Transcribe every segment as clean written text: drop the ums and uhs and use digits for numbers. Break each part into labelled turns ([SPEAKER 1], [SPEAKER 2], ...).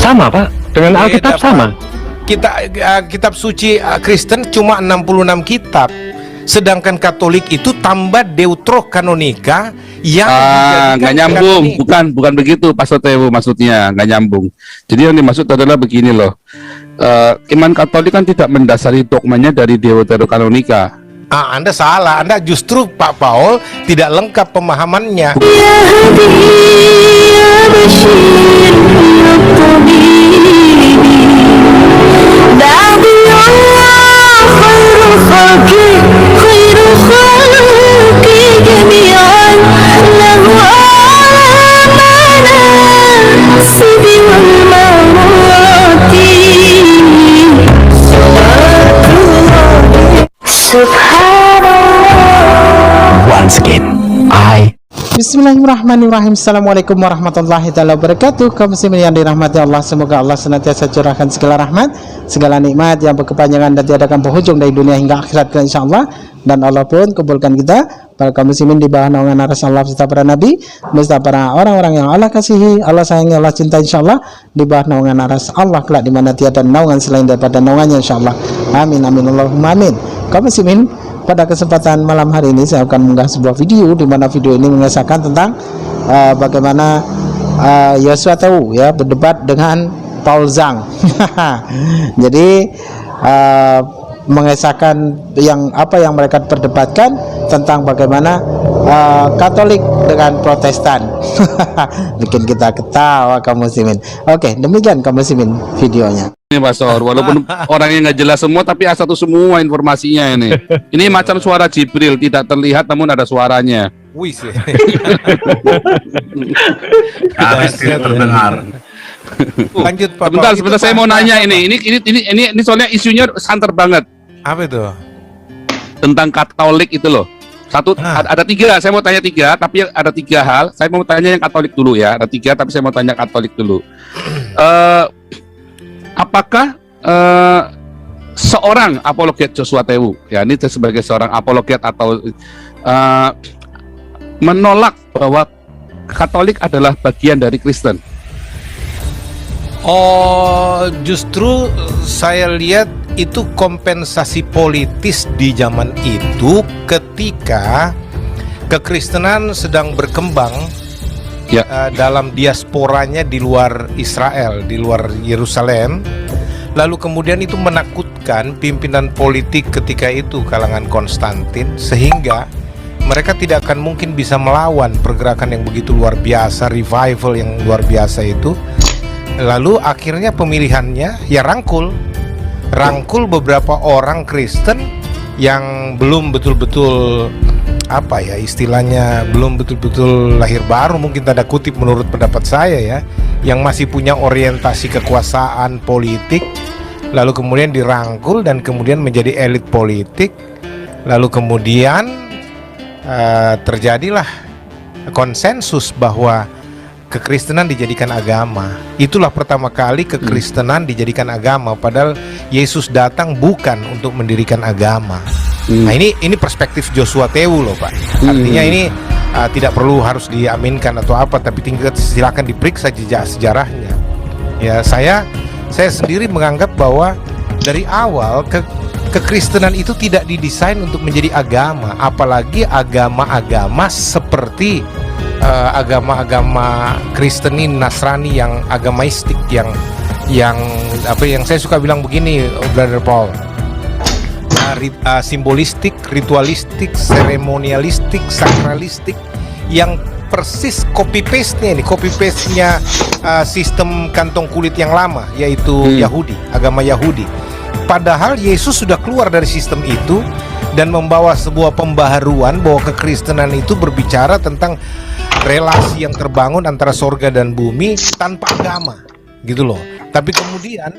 [SPEAKER 1] Sama Pak, dengan
[SPEAKER 2] Beda,
[SPEAKER 1] Alkitab
[SPEAKER 2] Pak.
[SPEAKER 1] sama.
[SPEAKER 2] Kitab suci Kristen cuma 66 kitab. Sedangkan Katolik itu tambah Deuterokanonika yang dijadikan
[SPEAKER 3] nggak nyambung,
[SPEAKER 2] kanonik.
[SPEAKER 3] bukan begitu Pastor Tewo, maksudnya nggak nyambung. Jadi yang dimaksud adalah begini loh, iman Katolik kan tidak mendasari dogmanya dari Deuterokanonika.
[SPEAKER 2] Anda salah, Anda justru Pak Paul tidak lengkap pemahamannya.
[SPEAKER 1] Once again,
[SPEAKER 4] Bismillahirrahmanirrahim. Assalamualaikum warahmatullahi wabarakatuh. Kaum muslimin yang dirahmati Allah, semoga Allah senantiasa curahkan segala rahmat, segala nikmat yang berkepanjangan dan tiada akan berhujung dari dunia hingga akhirat insyaallah. Dan Allah pun kumpulkan kita para kaum muslimin di bawah naungan aras Allah serta para nabi, beserta para orang-orang yang Allah kasihi, Allah sayangi, Allah cinta insyaallah, di bawah naungan aras Allah kelak di mana tiada naungan selain daripada naungannya insyaallah. Amin amin Allahumma amin. Kaum muslimin, pada kesempatan malam hari ini saya akan mengunggah sebuah video di mana video ini mengisahkan tentang bagaimana Joshua Tewu ya berdebat dengan Paul Zhang. Jadi mengisahkan apa yang mereka perdebatkan tentang bagaimana Katolik dengan Protestan. Bikin kita ketawa kaum muslimin. Oke, demikian kaum muslimin videonya.
[SPEAKER 3] Ini Pastor, walaupun orangnya nggak jelas semua, tapi satu semua informasinya ini. Ini macam suara Jibril, tidak terlihat namun ada suaranya.
[SPEAKER 2] Wih sih.
[SPEAKER 5] Harus tidak terdengar.
[SPEAKER 2] Lanjut Pak.
[SPEAKER 3] Sebentar, saya mau nanya ini soalnya isunya santer banget.
[SPEAKER 2] Apa itu?
[SPEAKER 3] Tentang Katolik itu loh. Ada tiga, saya mau tanya tiga, tapi ada tiga hal. Saya mau tanya yang Katolik dulu ya. Ada tiga, tapi saya mau tanya Katolik dulu. Apakah seorang apologet Joshua Tewu, ya ini sebagai seorang apologet atau menolak bahwa Katolik adalah bagian dari Kristen?
[SPEAKER 2] Oh, justru saya lihat itu kompensasi politis di zaman itu ketika kekristenan sedang berkembang dalam diasporanya di luar Israel, di luar Yerusalem. Lalu kemudian itu menakutkan pimpinan politik ketika itu, kalangan Konstantin, sehingga mereka tidak akan mungkin bisa melawan pergerakan yang begitu luar biasa, revival yang luar biasa itu. Lalu akhirnya pemilihannya ya rangkul beberapa orang Kristen yang belum betul-betul apa ya istilahnya, belum betul-betul lahir baru mungkin tanda kutip menurut pendapat saya ya, yang masih punya orientasi kekuasaan politik, lalu kemudian dirangkul dan kemudian menjadi elit politik. Lalu kemudian terjadilah konsensus bahwa kekristenan dijadikan agama. Itulah pertama kali kekristenan dijadikan agama, padahal Yesus datang bukan untuk mendirikan agama. Nah ini perspektif Joshua Tewu loh Pak. Artinya ini tidak perlu harus diaminkan atau apa, tapi tinggal silakan diperiksa jejak sejarahnya. Ya saya sendiri menganggap bahwa dari awal kekristenan itu tidak didesain untuk menjadi agama, apalagi agama-agama seperti agama-agama Kristeni, Nasrani yang agamaistik, yang saya suka bilang begini, Brother Paul, simbolistik, ritualistik, seremonialistik, sakralistik, yang persis copy paste-nya sistem kantong kulit yang lama, yaitu Yahudi, agama Yahudi. Padahal Yesus sudah keluar dari sistem itu dan membawa sebuah pembaharuan bahwa kekristenan itu berbicara tentang relasi yang terbangun antara sorga dan bumi tanpa agama, gitu loh. Tapi kemudian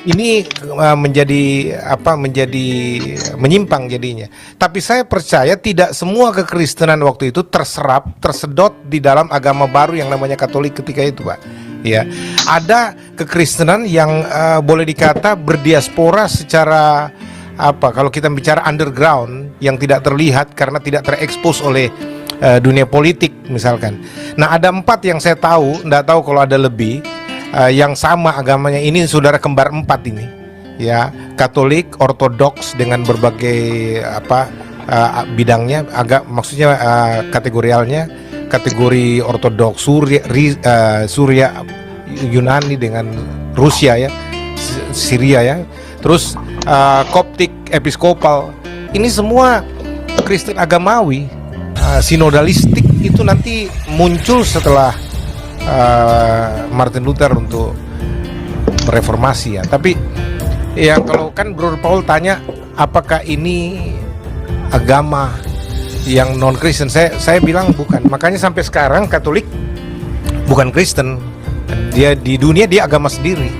[SPEAKER 2] ini menjadi menyimpang jadinya. Tapi saya percaya tidak semua kekristenan waktu itu tersedot di dalam agama baru yang namanya Katolik ketika itu, Pak. Ya, ada kekristenan yang boleh dikata berdiaspora secara kalau kita bicara underground, yang tidak terlihat karena tidak terekspos oleh dunia politik misalkan. Nah, ada 4 yang saya tahu, nggak tahu kalau ada lebih. yang sama agamanya ini saudara kembar 4 ini, ya, Katolik, Ortodoks dengan berbagai bidangnya, maksudnya kategorialnya, kategori Ortodoks Surya Yunani dengan Rusia ya, Syria ya, terus Koptik, Episkopal, ini semua Kristen agamawi, sinodalistik itu nanti muncul setelah Martin Luther untuk reformasi ya. Tapi ya kalau kan Bro Paul tanya apakah ini agama yang non Kristen, saya bilang bukan. Makanya sampai sekarang Katolik bukan Kristen. Dia di dunia dia agama sendiri.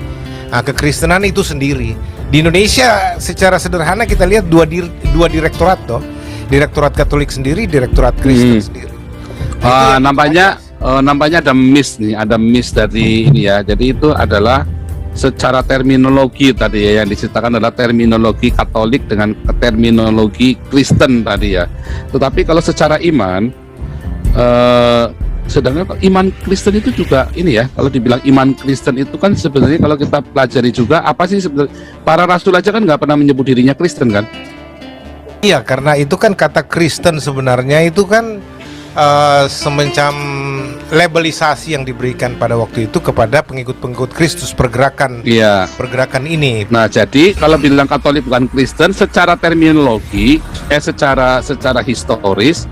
[SPEAKER 2] Nah, kekristenan itu sendiri. Di Indonesia secara sederhana kita lihat dua direktorat toh. Direktorat Katolik sendiri, direktorat Kristen sendiri.
[SPEAKER 3] Nampaknya ada miss nih, ada miss dari ini ya. Jadi itu adalah secara terminologi tadi ya, yang diceritakan adalah terminologi Katolik dengan terminologi Kristen tadi ya. Tetapi kalau secara iman, sedangkan iman Kristen itu juga ini ya, kalau dibilang iman Kristen itu kan sebenarnya kalau kita pelajari juga apa sih sebenarnya, para rasul aja kan nggak pernah menyebut dirinya Kristen kan?
[SPEAKER 2] Iya, karena itu kan kata Kristen sebenarnya itu kan semacam labelisasi yang diberikan pada waktu itu kepada pengikut-pengikut Kristus, pergerakan ini.
[SPEAKER 3] Nah, jadi kalau bilang Katolik bukan Kristen secara terminologi, secara historis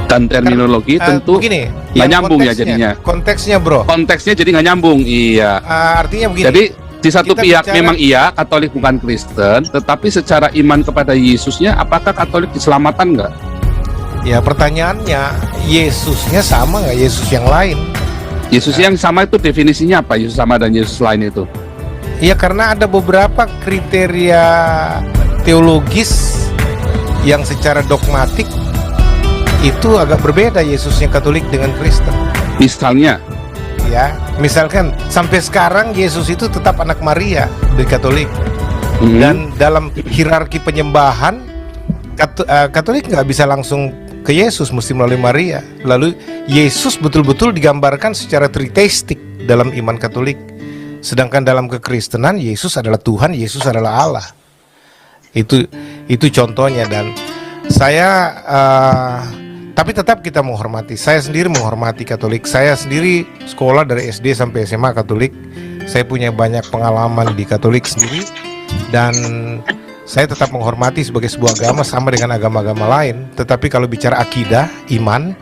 [SPEAKER 3] dan terminologi tentu
[SPEAKER 2] begini,
[SPEAKER 3] nggak nyambung ya jadinya.
[SPEAKER 2] Konteksnya bro.
[SPEAKER 3] Konteksnya jadi nggak nyambung, iya.
[SPEAKER 2] Artinya begini.
[SPEAKER 3] Jadi di satu pihak
[SPEAKER 2] bicara,
[SPEAKER 3] memang iya Katolik bukan Kristen, tetapi secara iman kepada Yesusnya, apakah Katolik diselamatkan nggak?
[SPEAKER 2] Ya pertanyaannya, Yesusnya sama nggak Yesus yang lain?
[SPEAKER 3] Yesus yang sama itu definisinya apa? Yesus sama dan Yesus lain itu?
[SPEAKER 2] Iya, karena ada beberapa kriteria teologis yang secara dogmatik itu agak berbeda Yesusnya Katolik dengan Kristen.
[SPEAKER 3] Misalnya?
[SPEAKER 2] Ya, misalkan sampai sekarang Yesus itu tetap anak Maria di Katolik, dan dalam hierarki penyembahan Katolik nggak bisa langsung ke Yesus, mesti melalui Maria. Lalu Yesus betul-betul digambarkan secara triteistik dalam iman Katolik, sedangkan dalam kekristenan Yesus adalah Tuhan, Yesus adalah Allah. Itu contohnya. Dan saya tapi tetap kita menghormati. Saya sendiri menghormati Katolik. Saya sendiri sekolah dari SD sampai SMA Katolik. Saya punya banyak pengalaman di Katolik sendiri, dan saya tetap menghormati sebagai sebuah agama sama dengan agama-agama lain. Tetapi kalau bicara akidah, iman,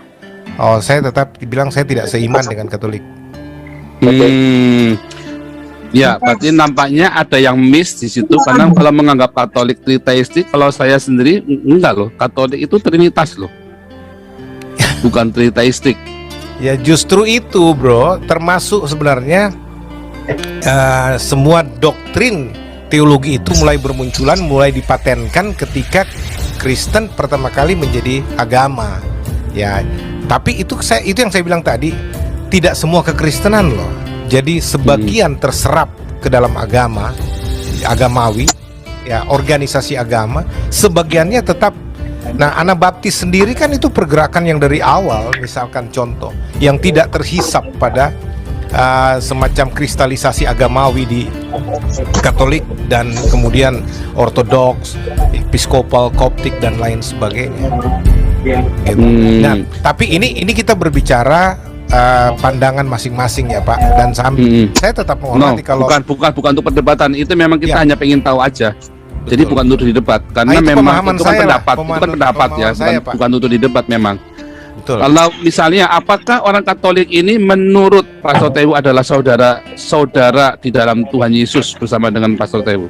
[SPEAKER 2] saya tetap dibilang saya tidak seiman dengan Katolik.
[SPEAKER 3] Ya, berarti nampaknya ada yang miss di situ, karena kalau menganggap Katolik triteistik, kalau saya sendiri enggak loh. Katolik itu trinitas loh. Bukan triteistik.
[SPEAKER 2] Ya justru itu bro, termasuk sebenarnya semua doktrin teologi itu mulai bermunculan, mulai dipatenkan ketika Kristen pertama kali menjadi agama. Ya, tapi itu yang saya bilang tadi, tidak semua kekristenan loh. Jadi sebagian terserap ke dalam agamawi, ya, organisasi agama, sebagiannya tetap. Nah, Anabaptis sendiri kan itu pergerakan yang dari awal, misalkan contoh, yang tidak terhisap pada semacam kristalisasi agamawi di Katolik dan kemudian Ortodoks, Episkopal, Koptik dan lain sebagainya. Gitu. Nah, tapi ini kita berbicara pandangan masing-masing ya Pak, dan saya tetap menghormati kalau
[SPEAKER 3] bukan untuk perdebatan, itu memang kita hanya pengen tahu aja. Betul. Jadi bukan untuk didebat, karena memang itu kan pendapat ya, bukan untuk didebat memang.
[SPEAKER 2] Betul.
[SPEAKER 3] Kalau misalnya, apakah orang Katolik ini menurut Pastor Tewu adalah saudara di dalam Tuhan Yesus bersama dengan Pastor Tewu?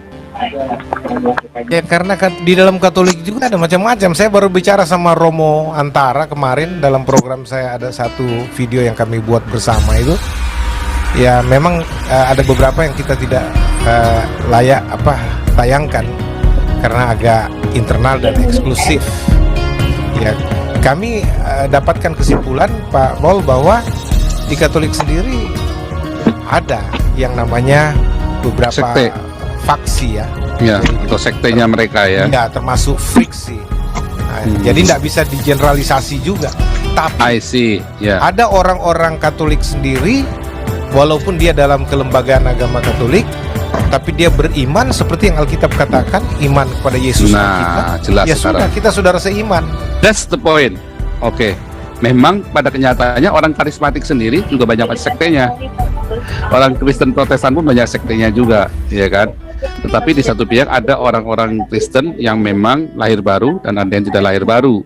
[SPEAKER 2] Ya karena di dalam Katolik juga ada macam-macam. Saya baru bicara sama Romo Antara kemarin dalam program saya, ada satu video yang kami buat bersama itu. Ya memang ada beberapa yang kita tidak layak tayangkan karena agak internal dan eksklusif. Ya kami dapatkan kesimpulan Pak Paul bahwa di Katolik sendiri ada yang namanya beberapa
[SPEAKER 3] sekte,
[SPEAKER 2] faksi ya,
[SPEAKER 3] atau sektenya mereka ya.
[SPEAKER 2] Ya termasuk friksi. Nah, jadi tidak bisa digeneralisasi juga. Tapi
[SPEAKER 3] I see. Ya.
[SPEAKER 2] ada orang-orang Katolik sendiri, walaupun dia dalam kelembagaan agama Katolik, tapi dia beriman seperti yang Alkitab katakan, iman kepada Yesus
[SPEAKER 3] Nah,
[SPEAKER 2] Alkitab.
[SPEAKER 3] jelas
[SPEAKER 2] Ya
[SPEAKER 3] sekarang.
[SPEAKER 2] sudah, kita saudara seiman.
[SPEAKER 3] That's the point. Oke. Memang pada kenyataannya orang karismatik sendiri juga banyak sektenya. Orang Kristen Protestan pun banyak sektenya juga, ya kan? Tetapi di satu pihak ada orang-orang Kristen yang memang lahir baru dan ada yang tidak lahir baru.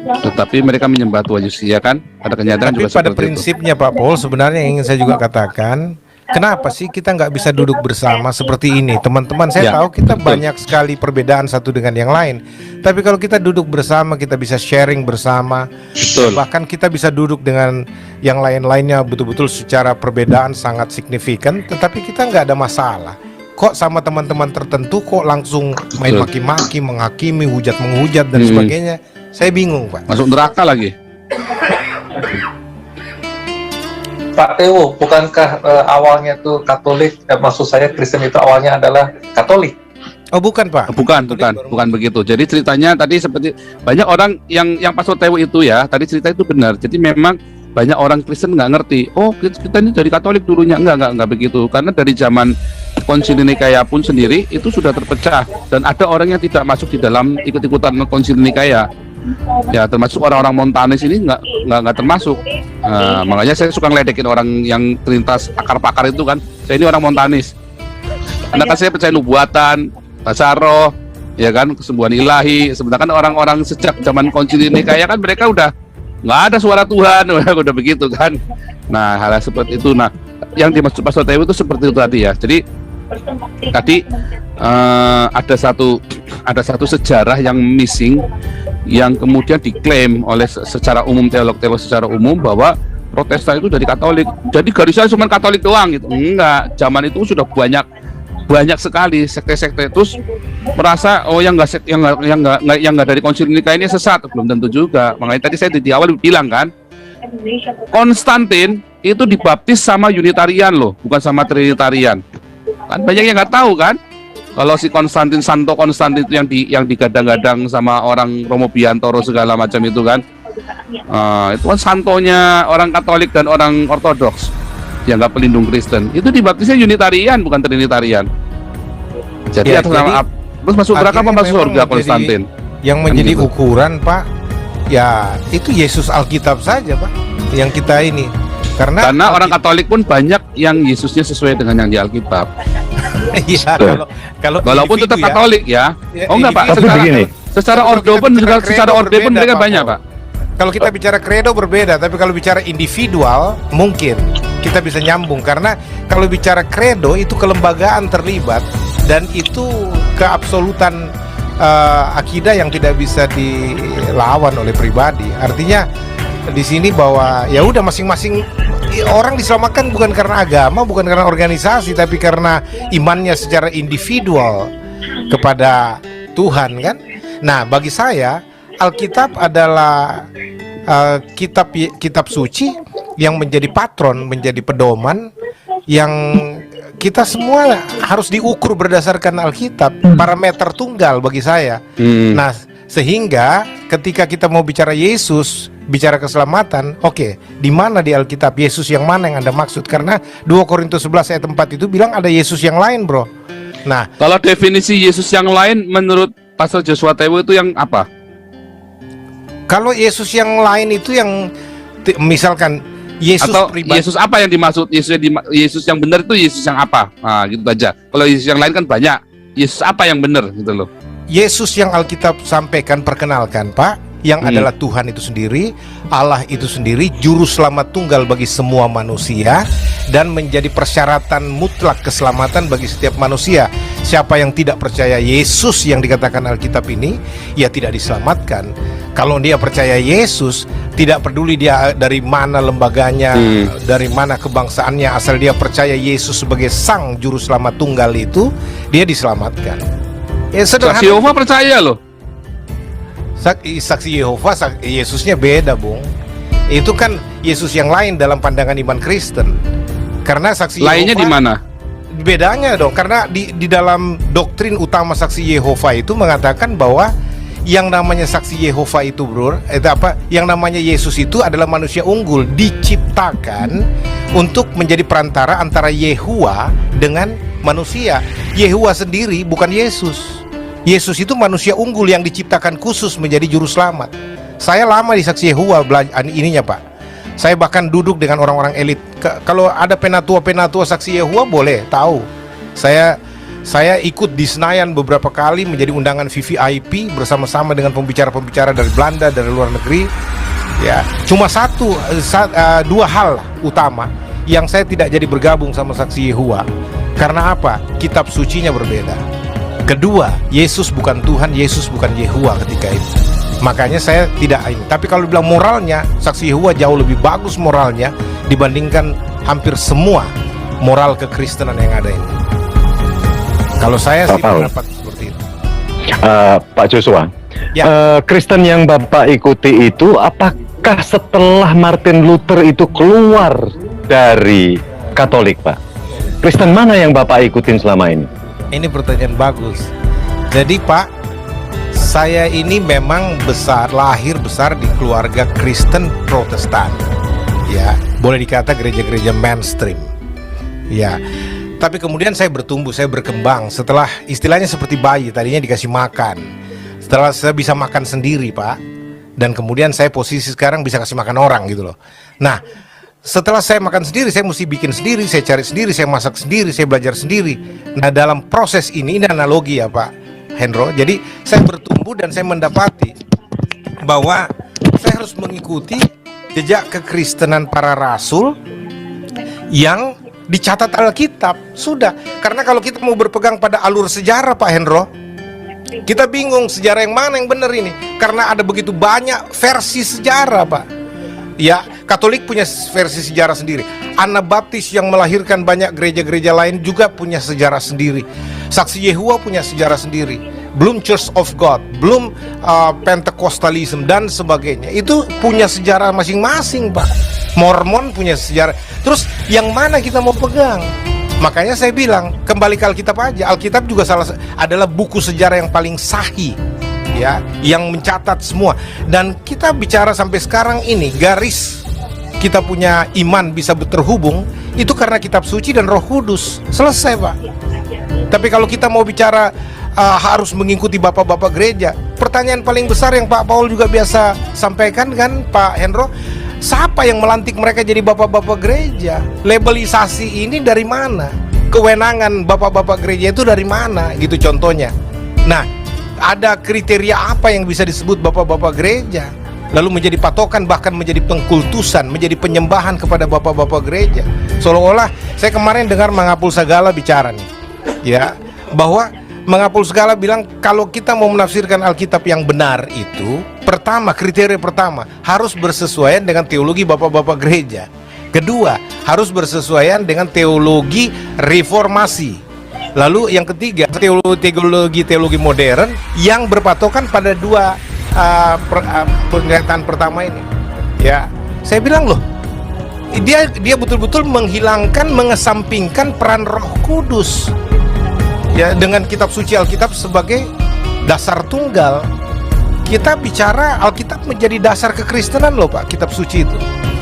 [SPEAKER 3] Tetapi mereka menyembah Tuhan Yesus, ya kan? Pada kenyataan
[SPEAKER 2] Tapi
[SPEAKER 3] juga
[SPEAKER 2] pada
[SPEAKER 3] seperti itu.
[SPEAKER 2] prinsipnya Pak Paul, sebenarnya yang ingin saya juga katakan, kenapa sih kita nggak bisa duduk bersama seperti ini? Teman-teman, saya
[SPEAKER 3] Ya,
[SPEAKER 2] tahu kita
[SPEAKER 3] betul.
[SPEAKER 2] banyak sekali perbedaan satu dengan yang lain. Tapi kalau kita duduk bersama, kita bisa sharing bersama.
[SPEAKER 3] Betul.
[SPEAKER 2] Bahkan kita bisa duduk dengan yang lain-lainnya betul-betul secara perbedaan sangat signifikan, tetapi kita nggak ada masalah. Kok sama teman-teman tertentu kok langsung main
[SPEAKER 3] Betul.
[SPEAKER 2] maki-maki, menghakimi, hujat-menghujat dan sebagainya? Saya bingung, Pak.
[SPEAKER 3] Masuk neraka lagi.
[SPEAKER 1] Pak Tewo, bukankah awalnya tuh Katolik, maksud saya Kristen itu awalnya adalah Katolik?
[SPEAKER 2] Oh, bukan, Pak.
[SPEAKER 3] Bukan begitu. Jadi ceritanya tadi seperti banyak orang yang Pastor Tewo itu ya, tadi cerita itu benar. Jadi memang banyak orang Kristen nggak ngerti. Oh, kita ini dari Katolik dulunya. Enggak begitu. Karena dari zaman Konsili Nikaya pun sendiri itu sudah terpecah dan ada orang yang tidak masuk di dalam ikut-ikutan Konsili Nikaya. Ya, termasuk orang-orang Montanis ini nggak termasuk. Nah, makanya saya suka ngeledekin orang yang Trinitas akar-pakar itu kan. Saya ini orang Montanis. Karena kan saya percaya nubuatan, bahasa roh, ya kan, kesembuhan ilahi. Sebenarnya kan orang-orang sejak zaman Konsili Nikaya kan mereka udah nggak ada suara Tuhan, udah begitu kan. Nah, hal seperti itu. Nah, yang dimaksud Pastor Tewi itu seperti itu tadi ya. Jadi tadi ada satu sejarah yang missing, yang kemudian diklaim oleh secara umum teolog-teolog secara umum bahwa Protestan itu dari Katolik. Jadi garisnya cuma Katolik doang gitu. Enggak, zaman itu sudah banyak sekali sekte-sekte, terus merasa oh yang nggak dari Konsili Nikaya ini sesat. Belum tentu juga. Makanya tadi saya di awal bilang kan, Konstantin itu dibaptis sama Unitarian loh, bukan sama Trinitarian. Kan banyak yang nggak tahu kan. Kalau si Santo Konstantin itu yang digadang-gadang sama orang Romo Biantoro segala macam itu kan, itu kan santonya orang Katolik dan orang Ortodoks yang nggak pelindung Kristen. Itu dibaptisnya Unitarian bukan Trinitarian. Jadi
[SPEAKER 2] Ya,
[SPEAKER 3] atas nama
[SPEAKER 2] jadi
[SPEAKER 3] terus masuk neraka apa
[SPEAKER 2] akhirnya
[SPEAKER 3] masuk
[SPEAKER 2] memang
[SPEAKER 3] surga Konstantin?
[SPEAKER 2] Yang menjadi
[SPEAKER 3] gitu.
[SPEAKER 2] ukuran, Pak, ya itu Yesus Alkitab saja, Pak, yang kita ini. Karena
[SPEAKER 3] Orang Katolik pun banyak yang Yesusnya sesuai dengan yang di Alkitab.
[SPEAKER 2] Iya, kalau
[SPEAKER 3] Walaupun
[SPEAKER 2] individu
[SPEAKER 3] tetap
[SPEAKER 2] ya.
[SPEAKER 3] Katolik ya.
[SPEAKER 2] Ya,
[SPEAKER 3] Oh enggak Pak,
[SPEAKER 2] individu.
[SPEAKER 3] secara
[SPEAKER 2] Kalau
[SPEAKER 3] ordo
[SPEAKER 2] kita
[SPEAKER 3] pun
[SPEAKER 2] bicara
[SPEAKER 3] secara
[SPEAKER 2] kredo
[SPEAKER 3] orde pun
[SPEAKER 2] berbeda,
[SPEAKER 3] mereka
[SPEAKER 2] Pak
[SPEAKER 3] banyak
[SPEAKER 2] Paul.
[SPEAKER 3] Pak.
[SPEAKER 2] Kalau kita bicara kredo berbeda, tapi kalau bicara individual mungkin kita bisa nyambung, karena kalau bicara kredo itu kelembagaan terlibat dan itu keabsolutan akidah yang tidak bisa dilawan oleh pribadi. Artinya di sini bahwa ya udah masing-masing orang diselamatkan bukan karena agama, bukan karena organisasi, tapi karena imannya secara individual kepada Tuhan kan. Nah, bagi saya Alkitab adalah kitab suci yang menjadi patron, menjadi pedoman yang kita semua harus diukur berdasarkan Alkitab, parameter tunggal bagi saya. Nah, sehingga ketika kita mau bicara Yesus, bicara keselamatan, oke, di mana di Alkitab Yesus yang mana yang Anda maksud? Karena 2 Korintus 11 ayat 4 itu bilang ada Yesus yang lain, bro. Nah,
[SPEAKER 3] Kalau definisi Yesus yang lain menurut Pastor Joshua Tewo itu yang apa?
[SPEAKER 2] kalau Yesus yang lain itu yang misalkan Yesus
[SPEAKER 3] Atau
[SPEAKER 2] pribadi.
[SPEAKER 3] Yesus apa yang dimaksud? Yesus yang benar itu Yesus yang apa? Nah, gitu aja. Kalau Yesus yang lain kan banyak. Yesus apa yang benar gitu loh.
[SPEAKER 2] Yesus yang Alkitab sampaikan, perkenalkan, Pak, yang adalah Tuhan itu sendiri, Allah itu sendiri, juru selamat tunggal bagi semua manusia dan menjadi persyaratan mutlak keselamatan bagi setiap manusia. Siapa yang tidak percaya Yesus yang dikatakan Alkitab ini, ya tidak diselamatkan. Kalau dia percaya Yesus, tidak peduli dia dari mana lembaganya, dari mana kebangsaannya, asal dia percaya Yesus sebagai sang juru selamat tunggal itu, dia diselamatkan. Ya,
[SPEAKER 3] Saksi Yehova percaya loh.
[SPEAKER 2] Saksi Yehova, Yesusnya beda, Bung. Itu kan Yesus yang lain dalam pandangan iman Kristen. Karena saksi
[SPEAKER 3] Lainnya
[SPEAKER 2] Yehova,
[SPEAKER 3] di mana?
[SPEAKER 2] bedanya dong, karena di dalam doktrin utama saksi Yehova itu mengatakan bahwa yang namanya saksi Yehova itu, bro, itu apa? Yang namanya Yesus itu adalah manusia unggul, diciptakan untuk menjadi perantara antara Yehua dengan manusia. Yehua sendiri bukan Yesus. Yesus itu manusia unggul yang diciptakan khusus menjadi juru selamat. Saya lama di saksi Yehova belajar ininya, Pak. Saya bahkan duduk dengan orang-orang elit. Kalau ada penatua saksi Yehova boleh tahu. Saya ikut di Senayan beberapa kali menjadi undangan VVIP bersama-sama dengan pembicara-pembicara dari Belanda, dari luar negeri. Ya, cuma dua hal utama yang saya tidak jadi bergabung sama saksi Yehova. Karena apa? Kitab sucinya berbeda. Kedua, Yesus bukan Tuhan, Yesus bukan Yehova ketika itu. Makanya saya tidak ini. Tapi kalau bilang moralnya, saksi Yehova jauh lebih bagus moralnya dibandingkan hampir semua moral kekristenan yang ada ini. Kalau saya sih pendapat seperti itu.
[SPEAKER 6] Pak Joshua,
[SPEAKER 2] Ya.
[SPEAKER 6] Kristen yang Bapak ikuti itu apakah setelah Martin Luther itu keluar dari Katolik, Pak? Kristen mana yang Bapak ikutin selama ini?
[SPEAKER 2] Ini pertanyaan bagus. Jadi Pak, saya ini memang lahir besar di keluarga Kristen Protestan. Ya, boleh dikata gereja-gereja mainstream. Ya. Tapi kemudian saya bertumbuh, saya berkembang. Setelah istilahnya seperti bayi, tadinya dikasih makan. Setelah saya bisa makan sendiri, Pak. Dan kemudian saya posisi sekarang bisa kasih makan orang gitu loh. Nah, setelah saya makan sendiri, saya mesti bikin sendiri, saya cari sendiri, saya masak sendiri, saya belajar sendiri. Nah, dalam proses ini analogi ya Pak Hendro. Jadi saya bertumbuh dan saya mendapati bahwa saya harus mengikuti jejak kekristenan para rasul yang dicatat Alkitab. Sudah, karena kalau kita mau berpegang pada alur sejarah Pak Hendro, kita bingung sejarah yang mana yang benar ini. Karena ada begitu banyak versi sejarah Pak. Ya, Katolik punya versi sejarah sendiri. Anabaptis yang melahirkan banyak gereja-gereja lain juga punya sejarah sendiri. Saksi Yehova punya sejarah sendiri. Belum Church of God, belum Pentecostalism dan sebagainya. Itu punya sejarah masing-masing Pak. Mormon punya sejarah. Terus yang mana kita mau pegang? Makanya saya bilang kembali ke Alkitab aja. Alkitab juga adalah buku sejarah yang paling sahih, ya, yang mencatat semua. Dan kita bicara sampai sekarang ini garis kita punya iman bisa terhubung itu karena kitab suci dan Roh Kudus. Selesai Pak. Tapi kalau kita mau bicara harus mengikuti bapak-bapak gereja, pertanyaan paling besar yang Pak Paul juga biasa sampaikan kan Pak Hendro, siapa yang melantik mereka jadi bapak-bapak gereja? Labelisasi ini dari mana? Kewenangan bapak-bapak gereja itu dari mana? Gitu contohnya. Nah, ada kriteria apa yang bisa disebut bapak-bapak gereja? Lalu menjadi patokan, bahkan menjadi pengkultusan, menjadi penyembahan kepada bapak-bapak gereja. Seolah-olah saya kemarin dengar Mangapul Sagala bicara nih, ya, bahwa Mangapul Sagala bilang kalau kita mau menafsirkan Alkitab yang benar itu, pertama, kriteria pertama harus bersesuaian dengan teologi bapak-bapak gereja. Kedua, harus bersesuaian dengan teologi reformasi. Lalu yang ketiga, teologi modern yang berpatokan pada dua pernyataan pertama ini. Ya, saya bilang loh, dia betul-betul mengesampingkan peran Roh Kudus. Ya, dengan kitab suci Alkitab sebagai dasar tunggal. Kita bicara Alkitab menjadi dasar kekristenan loh Pak, kitab suci itu.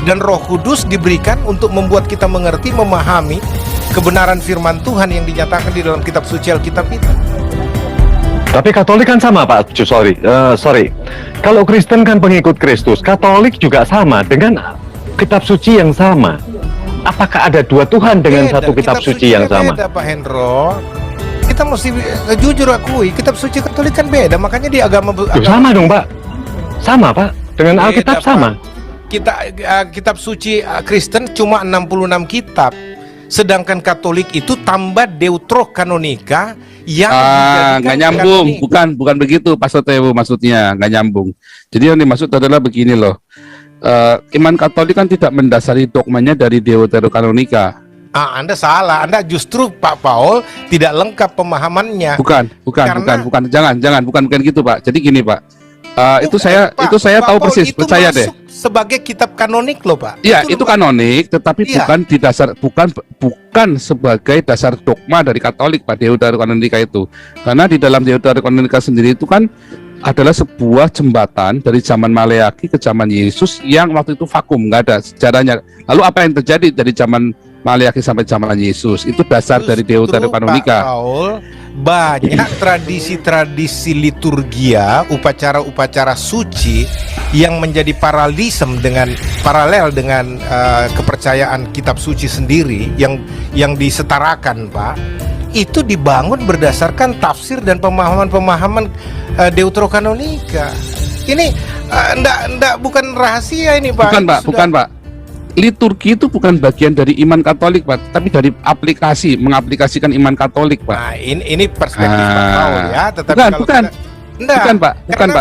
[SPEAKER 2] Dan Roh Kudus diberikan untuk membuat kita mengerti, memahami kebenaran firman Tuhan yang dinyatakan di dalam kitab suci Alkitab itu.
[SPEAKER 6] Tapi Katolik kan sama Pak, sorry. Kalau Kristen kan pengikut Kristus, Katolik juga sama dengan kitab suci yang sama. Apakah ada dua Tuhan dengan satu kitab suci yang sama?
[SPEAKER 2] Beda Pak Hendro. Kita mesti jujur akui, kitab suci Katolik kan beda, makanya di agama
[SPEAKER 6] sama dong Pak. Sama Pak, dengan Alkitab sama.
[SPEAKER 2] Kitab suci Kristen cuma 66 kitab. Sedangkan Katolik itu tambah Deuterokanonika yang
[SPEAKER 3] nggak nyambung, bukan begitu Pastor Theo maksudnya, nggak nyambung. Jadi yang dimaksud adalah begini loh. Iman Katolik kan tidak mendasari dogmanya dari Deuterokanonika.
[SPEAKER 2] Anda salah. Anda justru Pak Paul tidak lengkap pemahamannya. Bukan. Jangan, bukan gitu Pak. Jadi gini Pak. Itu saya tahu persis, percaya deh. Sebagai kitab kanonik loh Pak.
[SPEAKER 3] Iya, itu kanonik, tetapi bukan sebagai dasar dogma dari Katolik Pak, Deuterokanonika itu. Karena di dalam Deuterokanonika sendiri itu kan adalah sebuah jembatan dari zaman Maleakhi ke zaman Yesus yang waktu itu vakum, nggak ada sejarahnya. Lalu apa yang terjadi dari zaman Maleakhi sampai zaman Yesus? Itu dasar dari Deuterokanonika.
[SPEAKER 2] Pak Paul, banyak tradisi-tradisi liturgia, upacara-upacara suci yang menjadi paralel dengan kepercayaan kitab suci sendiri yang disetarakan, Pak. Itu dibangun berdasarkan tafsir dan pemahaman-pemahaman Deuterokanonika. Ini bukan rahasia ini, Pak.
[SPEAKER 3] Bukan, Pak. Liturgi itu bukan bagian dari iman Katolik, Pak, tapi dari mengaplikasikan iman Katolik, Pak.
[SPEAKER 2] Nah, ini perspektif Pak Paul ya, tetapi
[SPEAKER 3] bukan, Pak.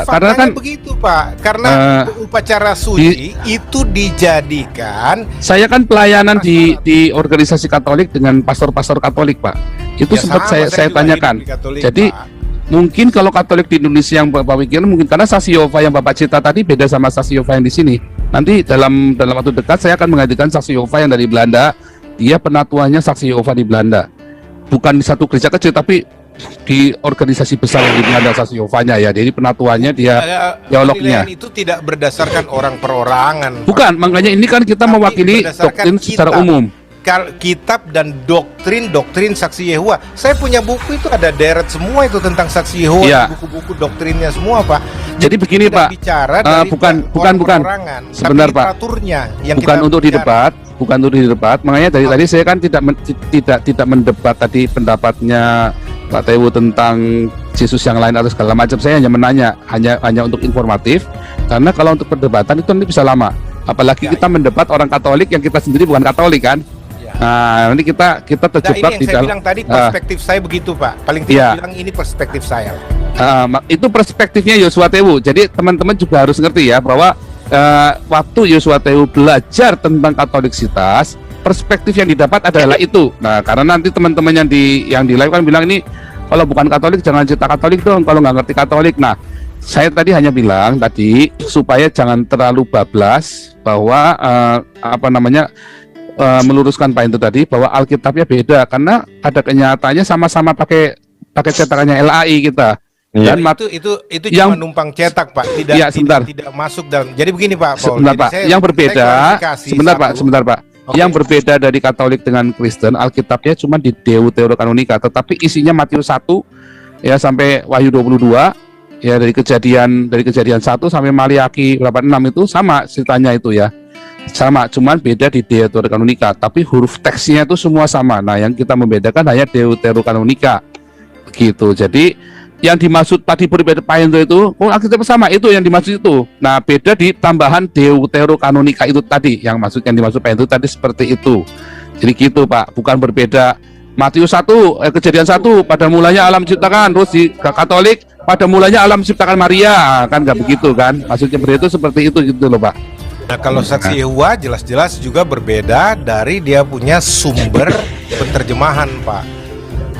[SPEAKER 3] Karena kan
[SPEAKER 2] begitu, Pak. Karena upacara suci itu dijadikan.
[SPEAKER 3] Saya kan pelayanan di organisasi Katolik dengan pastor-pastor Katolik, Pak. Itu
[SPEAKER 2] Ya,
[SPEAKER 3] sempat
[SPEAKER 2] sama,
[SPEAKER 3] saya
[SPEAKER 2] juga
[SPEAKER 3] tanyakan.
[SPEAKER 2] hidup di Katolik,
[SPEAKER 3] Jadi
[SPEAKER 2] Pak.
[SPEAKER 3] mungkin kalau Katolik di Indonesia yang Bapak pikirin mungkin karena saksi Yehova yang Bapak cerita tadi beda sama saksi Yehova yang di sini. Nanti dalam waktu dekat saya akan menghadirkan saksi Yehova yang dari Belanda. Dia penatuannya saksi Yehova di Belanda. Bukan di satu gereja kecil tapi di organisasi besar yang di Belanda saksi Yehovanya ya. Jadi penatuannya dia teolognya.
[SPEAKER 2] Penilaian itu tidak berdasarkan orang perorangan, Pak.
[SPEAKER 3] Bukan, makanya ini kan kita
[SPEAKER 2] Tapi
[SPEAKER 3] mewakili
[SPEAKER 2] berdasarkan
[SPEAKER 3] doktrin secara
[SPEAKER 2] kitab.
[SPEAKER 3] umum.
[SPEAKER 2] Kitab dan doktrin saksi Yehova. Saya punya buku itu ada deret semua itu tentang saksi Yehova,
[SPEAKER 3] Iya.
[SPEAKER 2] buku-buku doktrinnya semua, Pak.
[SPEAKER 3] Jadi begini,
[SPEAKER 2] tidak
[SPEAKER 3] Pak.
[SPEAKER 2] bicara dari
[SPEAKER 3] bukan.
[SPEAKER 2] perorangan,
[SPEAKER 3] Sebentar,
[SPEAKER 2] tapi
[SPEAKER 3] Pak.
[SPEAKER 2] literaturnya yang
[SPEAKER 3] Bukan
[SPEAKER 2] kita
[SPEAKER 3] untuk
[SPEAKER 2] bicara.
[SPEAKER 3] bukan untuk didebat. Makanya dari tadi saya kan tidak mendebat tadi pendapatnya Pak Tewu tentang Yesus yang lain atau segala macam. Saya hanya menanya, hanya untuk informatif. Karena kalau untuk perdebatan itu nanti bisa lama. Apalagi
[SPEAKER 2] Ya,
[SPEAKER 3] kita mendebat orang Katolik yang kita sendiri bukan Katolik kan. Nah, nanti kita
[SPEAKER 2] Nah,
[SPEAKER 3] terjebak
[SPEAKER 2] ini yang
[SPEAKER 3] di
[SPEAKER 2] saya
[SPEAKER 3] dalam.
[SPEAKER 2] bilang tadi perspektif saya begitu, Pak. Paling tidak
[SPEAKER 3] Iya.
[SPEAKER 2] bilang ini perspektif saya.
[SPEAKER 3] Itu perspektifnya Yosua Tewu. Jadi teman-teman juga harus ngerti ya bahwa waktu Yosua Tewu belajar tentang Katoliksitas, perspektif yang didapat adalah itu. Nah, karena nanti teman-teman yang di live kan bilang ini kalau bukan Katolik jangan cerita Katolik dong, kalau nggak ngerti Katolik. Nah, saya tadi hanya bilang tadi supaya jangan terlalu bablas bahwa meluruskan Pak itu tadi bahwa Alkitabnya beda karena pada kenyataannya sama-sama pakai cetakannya LAI kita.
[SPEAKER 6] Iya.
[SPEAKER 2] Dan itu
[SPEAKER 3] yang-
[SPEAKER 2] cuma numpang cetak, Pak.
[SPEAKER 3] Iya, sebentar.
[SPEAKER 2] Tidak masuk dalam. Jadi begini, Pak Paul.
[SPEAKER 3] Sebentar,
[SPEAKER 2] Jadi
[SPEAKER 3] Pak. Yang berbeda, sebentar, Pak.
[SPEAKER 2] Oke.
[SPEAKER 3] Yang berbeda dari Katolik dengan Kristen, Alkitabnya cuma di Deuterokanonika, tetapi isinya Matius 1 ya sampai Wahyu 22 ya dari kejadian 1 sampai Maleakhi 86 itu sama ceritanya itu ya. Sama, cuman beda di Deuterokanonika, tapi huruf teksnya itu semua sama. Nah, yang kita membedakan hanya Deuterokanonika. Gitu. Jadi yang dimaksud tadi berbeda Paento itu, Alkitab sama itu yang dimaksud itu. Nah, beda di tambahan Deuterokanonika itu tadi, yang dimaksud Paento tadi seperti itu. Jadi gitu, Pak, bukan berbeda. Matius 1, kejadian 1, pada mulanya alam diciptakan, terus di Katolik pada mulanya alam diciptakan Maria, kan nggak begitu kan? Maksudnya seperti itu gitu loh, Pak.
[SPEAKER 2] Nah, kalau saksi Yehova jelas-jelas juga berbeda dari dia punya sumber penerjemahan, Pak.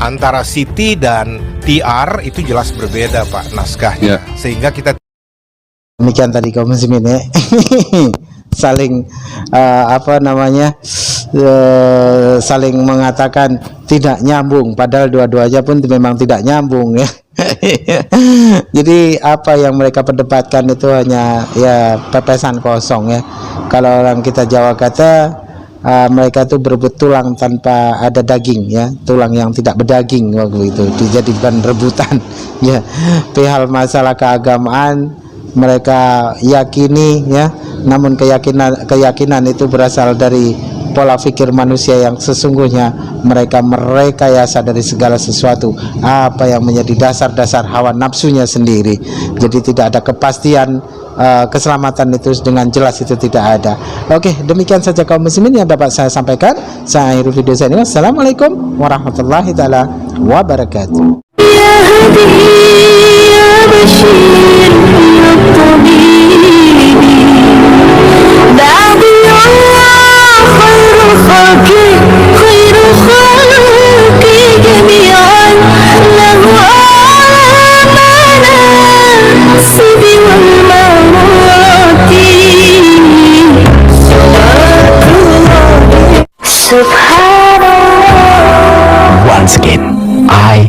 [SPEAKER 2] Antara City dan TR itu jelas berbeda, Pak, naskahnya.
[SPEAKER 3] Ya.
[SPEAKER 2] Sehingga kita
[SPEAKER 4] Demikian tadi kaum muslimin ya. Saling saling mengatakan tidak nyambung, padahal dua-duanya pun memang tidak nyambung ya. Jadi apa yang mereka perdebatkan itu hanya ya pepesan kosong ya. Kalau orang kita Jawa kata mereka itu berebut tulang tanpa ada daging ya, tulang yang tidak berdaging waktu itu dijadikan rebutan ya. Perihal masalah keagamaan mereka yakini ya, namun keyakinan itu berasal dari pola pikir manusia yang sesungguhnya mereka merekayasa dari segala sesuatu apa yang menjadi dasar-dasar hawa nafsunya sendiri. Jadi tidak ada kepastian keselamatan itu dengan jelas itu tidak ada. Oke, demikian saja kaum muslimin yang dapat saya sampaikan. Saya akhiri video saya ini. Wassalamualaikum warahmatullahi taala wabarakatuh.
[SPEAKER 7] يا هدي يا بشير يا طبيب بعد الله خير خبير